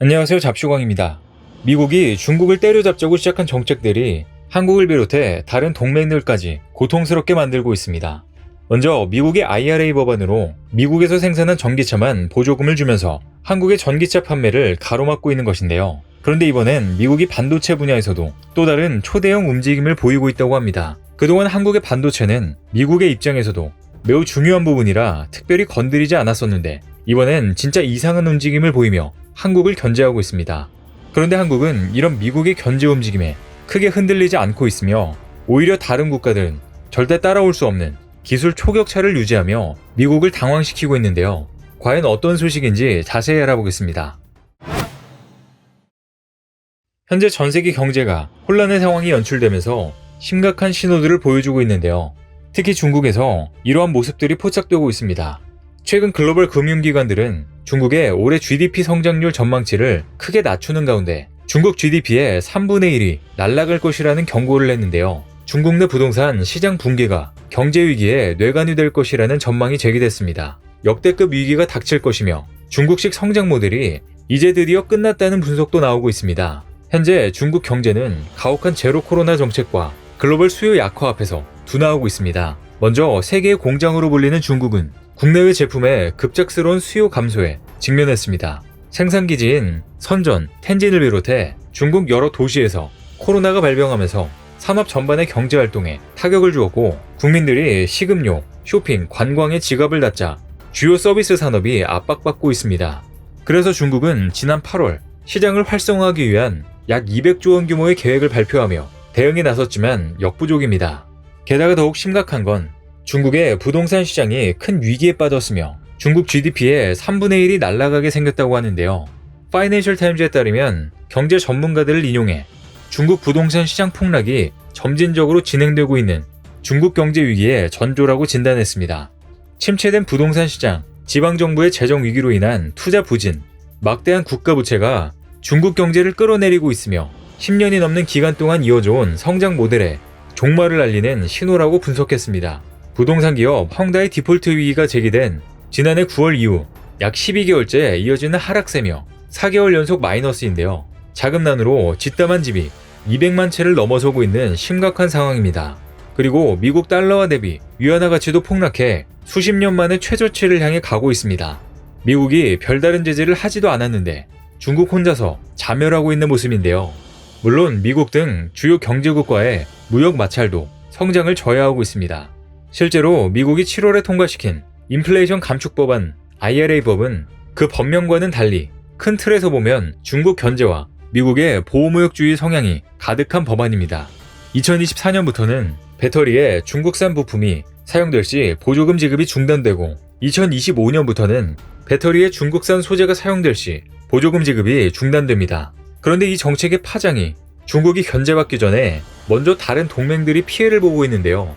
안녕하세요. 잡슈광입니다. 미국이 중국을 때려잡자고 시작한 정책들이 한국을 비롯해 다른 동맹들까지 고통스럽게 만들고 있습니다. 먼저 미국의 IRA 법안으로 미국에서 생산한 전기차만 보조금을 주면서 한국의 전기차 판매를 가로막고 있는 것인데요. 그런데 이번엔 미국이 반도체 분야에서도 또 다른 초대형 움직임을 보이고 있다고 합니다. 그동안 한국의 반도체는 미국의 입장에서도 매우 중요한 부분이라 특별히 건드리지 않았었는데 이번엔 진짜 이상한 움직임을 보이며 한국을 견제하고 있습니다. 그런데 한국은 이런 미국의 견제 움직임에 크게 흔들리지 않고 있으며 오히려 다른 국가들은 절대 따라올 수 없는 기술 초격차를 유지하며 미국을 당황시키고 있는데요. 과연 어떤 소식인지 자세히 알아보겠습니다. 현재 전 세계 경제가 혼란의 상황이 연출되면서 심각한 신호들을 보여주고 있는데요. 특히 중국에서 이러한 모습들이 포착되고 있습니다. 최근 글로벌 금융기관들은 중국의 올해 GDP 성장률 전망치를 크게 낮추는 가운데 중국 GDP의 3분의 1이 날아갈 것이라는 경고를 했는데요. 중국 내 부동산 시장 붕괴가 경제 위기에 뇌관이 될 것이라는 전망이 제기됐습니다. 역대급 위기가 닥칠 것이며 중국식 성장 모델이 이제 드디어 끝났다는 분석도 나오고 있습니다. 현재 중국 경제는 가혹한 제로 코로나 정책과 글로벌 수요 약화 앞에서 둔화하고 있습니다. 먼저 세계의 공장으로 불리는 중국은 국내외 제품의 급작스러운 수요 감소에 직면했습니다. 생산기지인 선전, 텐진을 비롯해 중국 여러 도시에서 코로나가 발병하면서 산업 전반의 경제활동에 타격을 주었고 국민들이 식음료, 쇼핑, 관광에 지갑을 닫자 주요 서비스 산업이 압박받고 있습니다. 그래서 중국은 지난 8월 시장을 활성화하기 위한 약 200조 원 규모의 계획을 발표하며 대응에 나섰지만 역부족입니다. 게다가 더욱 심각한 건 중국의 부동산 시장이 큰 위기에 빠졌으며 중국 GDP의 3분의 1이 날아가게 생겼다고 하는데요. 파이낸셜 타임즈에 따르면 경제 전문가들을 인용해 중국 부동산 시장 폭락이 점진적으로 진행되고 있는 중국 경제 위기의 전조라고 진단했습니다. 침체된 부동산 시장, 지방정부의 재정 위기로 인한 투자 부진, 막대한 국가 부채가 중국 경제를 끌어내리고 있으며 10년이 넘는 기간 동안 이어져온 성장 모델에 종말을 알리는 신호라고 분석했습니다. 부동산 기업 헝다의 디폴트 위기가 제기된 지난해 9월 이후 약 12개월째 이어지는 하락세며 4개월 연속 마이너스인데요. 자금난으로 뒷담한 집이 200만 채를 넘어서고 있는 심각한 상황입니다. 그리고 미국 달러화 대비 위안화 가치도 폭락해 수십 년 만에 최저치를 향해 가고 있습니다. 미국이 별다른 제재를 하지도 않았는데 중국 혼자서 자멸하고 있는 모습인데요. 물론 미국 등 주요 경제국과의 무역 마찰도 성장을 저해하고 있습니다. 실제로 미국이 7월에 통과시킨 인플레이션 감축 법안 IRA 법은 그 법명과는 달리 큰 틀에서 보면 중국 견제와 미국의 보호무역주의 성향이 가득한 법안입니다. 2024년부터는 배터리에 중국산 부품이 사용될 시 보조금 지급이 중단되고 2025년부터는 배터리에 중국산 소재가 사용될 시 보조금 지급이 중단됩니다. 그런데 이 정책의 파장이 중국이 견제받기 전에 먼저 다른 동맹들이 피해를 보고 있는데요.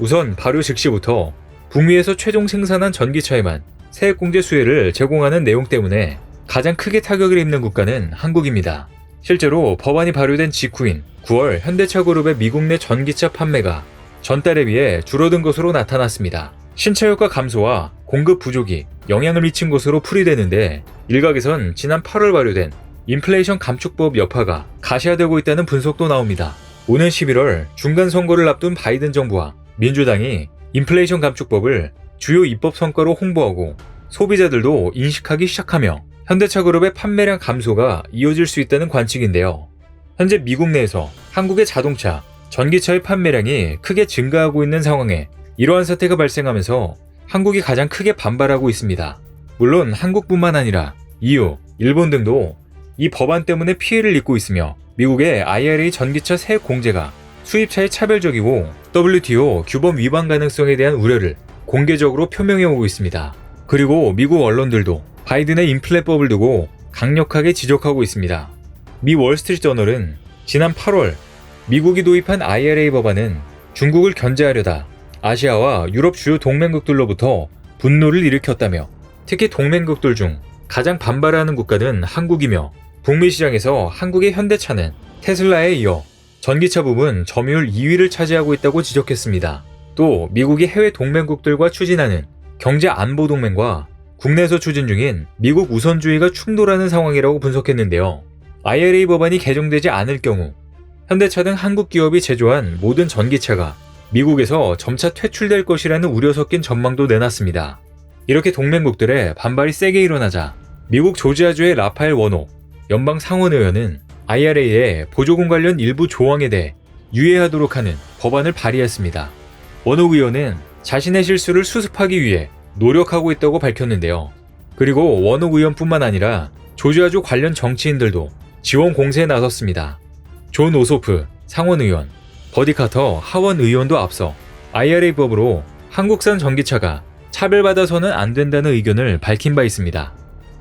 우선 발효 즉시부터 북미에서 최종 생산한 전기차에만 세액공제 수혜를 제공하는 내용 때문에 가장 크게 타격을 입는 국가는 한국입니다. 실제로 법안이 발효된 직후인 9월 현대차 그룹의 미국 내 전기차 판매가 전달에 비해 줄어든 것으로 나타났습니다. 신차효과 감소와 공급 부족이 영향을 미친 것으로 풀이되는데 일각에선 지난 8월 발효된 인플레이션 감축법 여파가 가시화되고 있다는 분석도 나옵니다. 오는 11월 중간선거를 앞둔 바이든 정부와 민주당이 인플레이션 감축법을 주요 입법 성과로 홍보하고 소비자들도 인식하기 시작하며 현대차 그룹의 판매량 감소가 이어질 수 있다는 관측인데요. 현재 미국 내에서 한국의 자동차, 전기차의 판매량이 크게 증가하고 있는 상황에 이러한 사태가 발생하면서 한국이 가장 크게 반발하고 있습니다. 물론 한국뿐만 아니라 EU, 일본 등도 이 법안 때문에 피해를 입고 있으며 미국의 IRA 전기차 세액 공제가 수입차에 차별적이고 WTO 규범 위반 가능성에 대한 우려를 공개적으로 표명해오고 있습니다. 그리고 미국 언론들도 바이든의 인플레법을 두고 강력하게 지적하고 있습니다. 미 월스트리트저널은 지난 8월 미국이 도입한 IRA 법안은 중국을 견제하려다 아시아와 유럽 주요 동맹국들로부터 분노를 일으켰다며 특히 동맹국들 중 가장 반발하는 국가는 한국이며 북미 시장에서 한국의 현대차는 테슬라에 이어 전기차 부분 점유율 2위를 차지하고 있다고 지적했습니다. 또 미국이 해외 동맹국들과 추진하는 경제 안보 동맹과 국내에서 추진 중인 미국 우선주의가 충돌하는 상황이라고 분석했는데요. IRA 법안이 개정되지 않을 경우 현대차 등 한국 기업이 제조한 모든 전기차가 미국에서 점차 퇴출될 것이라는 우려 섞인 전망도 내놨습니다. 이렇게 동맹국들의 반발이 세게 일어나자 미국 조지아주의 라파엘 워녹 연방 상원의원은 IRA의 보조금 관련 일부 조항에 대해 유예하도록 하는 법안을 발의했습니다. 워녹 의원은 자신의 실수를 수습하기 위해 노력하고 있다고 밝혔는데요. 그리고 워녹 의원뿐만 아니라 조지아주 관련 정치인들도 지원 공세에 나섰습니다. 존 오소프 상원의원, 버디 카터 하원의원도 앞서 IRA 법으로 한국산 전기차가 차별받아서는 안 된다는 의견을 밝힌 바 있습니다.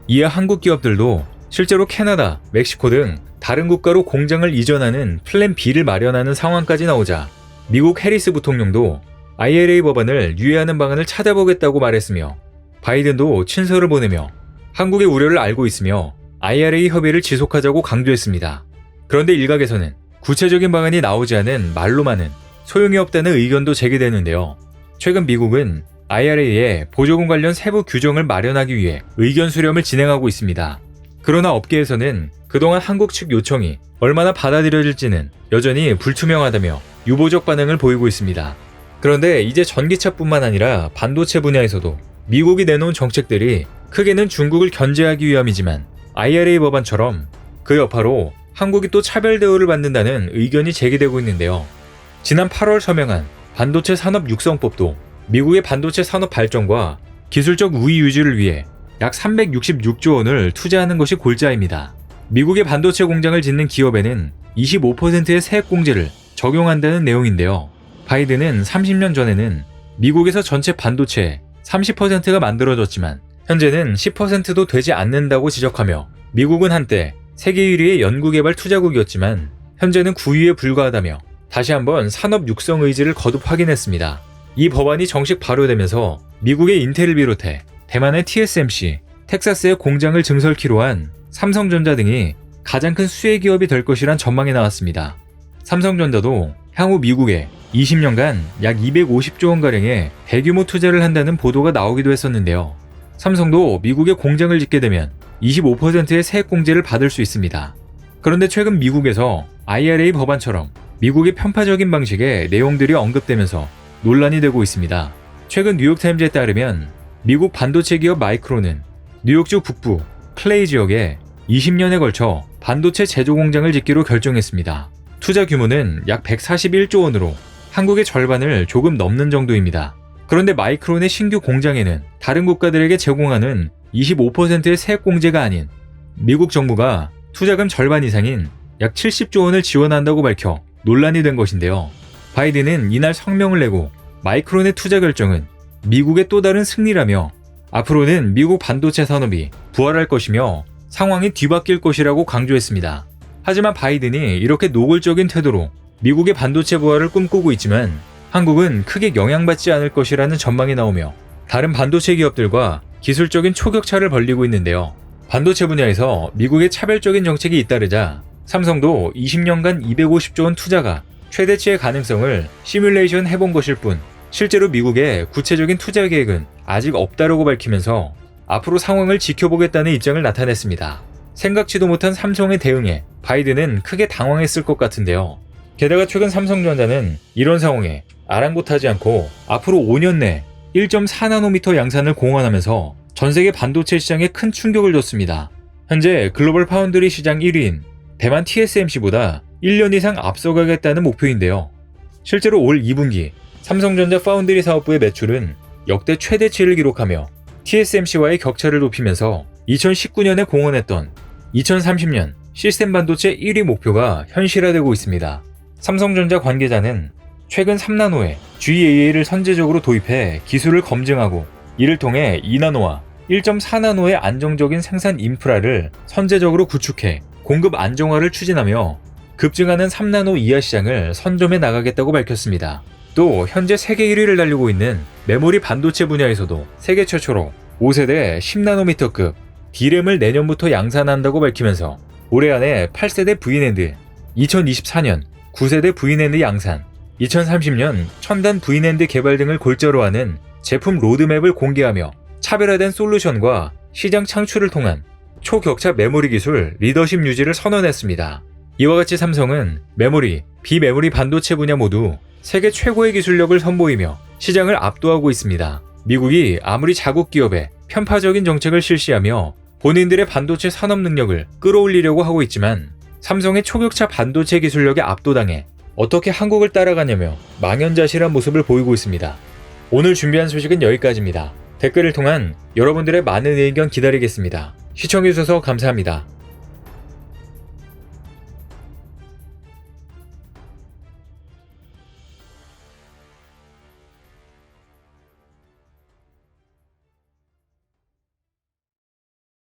이에 한국 기업들도 실제로 캐나다, 멕시코 등 다른 국가로 공장을 이전하는 플랜 B를 마련하는 상황까지 나오자 미국 해리스 부통령도 IRA 법안을 유예하는 방안을 찾아보겠다고 말했으며 바이든도 친서를 보내며 한국의 우려를 알고 있으며 IRA 협의를 지속하자고 강조했습니다. 그런데 일각에서는 구체적인 방안이 나오지 않은 말로만은 소용이 없다는 의견도 제기되는데요. 최근 미국은 IRA의 보조금 관련 세부 규정을 마련하기 위해 의견 수렴을 진행하고 있습니다. 그러나 업계에서는 그동안 한국 측 요청이 얼마나 받아들여질지는 여전히 불투명하다며 유보적 반응을 보이고 있습니다. 그런데 이제 전기차뿐만 아니라 반도체 분야에서도 미국이 내놓은 정책들이 크게는 중국을 견제하기 위함이지만 IRA 법안처럼 그 여파로 한국이 또 차별 대우를 받는다는 의견이 제기되고 있는데요. 지난 8월 서명한 반도체 산업 육성법도 미국의 반도체 산업 발전과 기술적 우위 유지를 위해 약 366조 원을 투자하는 것이 골자입니다. 미국의 반도체 공장을 짓는 기업에는 25%의 세액 공제를 적용한다는 내용인데요. 바이든은 30년 전에는 미국에서 전체 반도체 30%가 만들어졌지만 현재는 10%도 되지 않는다고 지적하며 미국은 한때 세계 1위의 연구개발 투자국이었지만 현재는 9위에 불과하다며 다시 한번 산업 육성 의지를 거듭 확인했습니다. 이 법안이 정식 발효되면서 미국의 인텔을 비롯해 대만의 TSMC, 텍사스의 공장을 증설키로 한 삼성전자 등이 가장 큰 수혜 기업이 될 것이란 전망이 나왔습니다. 삼성전자도 향후 미국에 20년간 약 250조 원가량의 대규모 투자를 한다는 보도가 나오기도 했었는데요. 삼성도 미국에 공장을 짓게 되면 25%의 세액 공제를 받을 수 있습니다. 그런데 최근 미국에서 IRA 법안처럼 미국의 편파적인 방식의 내용들이 언급되면서 논란이 되고 있습니다. 최근 뉴욕타임즈에 따르면 미국 반도체 기업 마이크론은 뉴욕주 북부 클레이 지역에 20년에 걸쳐 반도체 제조 공장을 짓기로 결정했습니다. 투자 규모는 약 141조 원으로 한국의 절반을 조금 넘는 정도입니다. 그런데 마이크론의 신규 공장에는 다른 국가들에게 제공하는 25%의 세액 공제가 아닌 미국 정부가 투자금 절반 이상인 약 70조 원을 지원한다고 밝혀 논란이 된 것인데요. 바이든은 이날 성명을 내고 마이크론의 투자 결정은 미국의 또 다른 승리라며 앞으로는 미국 반도체 산업이 부활할 것이며 상황이 뒤바뀔 것이라고 강조했습니다. 하지만 바이든이 이렇게 노골적인 태도로 미국의 반도체 부활을 꿈꾸고 있지만 한국은 크게 영향받지 않을 것이라는 전망이 나오며 다른 반도체 기업들과 기술적인 초격차를 벌이고 있는데요. 반도체 분야에서 미국의 차별적인 정책이 잇따르자 삼성도 20년간 250조 원 투자가 최대치의 가능성을 시뮬레이션 해본 것일 뿐 실제로 미국의 구체적인 투자 계획은 아직 없다라고 밝히면서 앞으로 상황을 지켜보겠다는 입장을 나타냈습니다. 생각지도 못한 삼성의 대응에 바이든은 크게 당황했을 것 같은데요. 게다가 최근 삼성전자는 이런 상황에 아랑곳하지 않고 앞으로 5년 내 1.4나노미터 양산을 공언하면서 전세계 반도체 시장에 큰 충격을 줬습니다. 현재 글로벌 파운드리 시장 1위인 대만 TSMC보다 1년 이상 앞서가겠다는 목표인데요. 실제로 올 2분기 삼성전자 파운드리 사업부의 매출은 역대 최대치를 기록하며 TSMC와의 격차를 높이면서 2019년에 공언했던 2030년 시스템 반도체 1위 목표가 현실화되고 있습니다. 삼성전자 관계자는 최근 3나노에 GAA를 선제적으로 도입해 기술을 검증하고 이를 통해 2나노와 1.4나노의 안정적인 생산 인프라를 선제적으로 구축해 공급 안정화를 추진하며 급증하는 3나노 이하 시장을 선점해 나가겠다고 밝혔습니다. 또 현재 세계 1위를 달리고 있는 메모리 반도체 분야에서도 세계 최초로 5세대 10나노미터급 D램을 내년부터 양산한다고 밝히면서 올해 안에 8세대 V낸드, 2024년 9세대 V낸드 양산, 2030년 첨단 V낸드 개발 등을 골자로 하는 제품 로드맵을 공개하며 차별화된 솔루션과 시장 창출을 통한 초격차 메모리 기술 리더십 유지를 선언했습니다. 이와 같이 삼성은 메모리, 비메모리 반도체 분야 모두 세계 최고의 기술력을 선보이며 시장을 압도하고 있습니다. 미국이 아무리 자국 기업에 편파적인 정책을 실시하며 본인들의 반도체 산업 능력을 끌어올리려고 하고 있지만 삼성의 초격차 반도체 기술력에 압도당해 어떻게 한국을 따라가냐며 망연자실한 모습을 보이고 있습니다. 오늘 준비한 소식은 여기까지입니다. 댓글을 통한 여러분들의 많은 의견 기다리겠습니다. 시청해주셔서 감사합니다.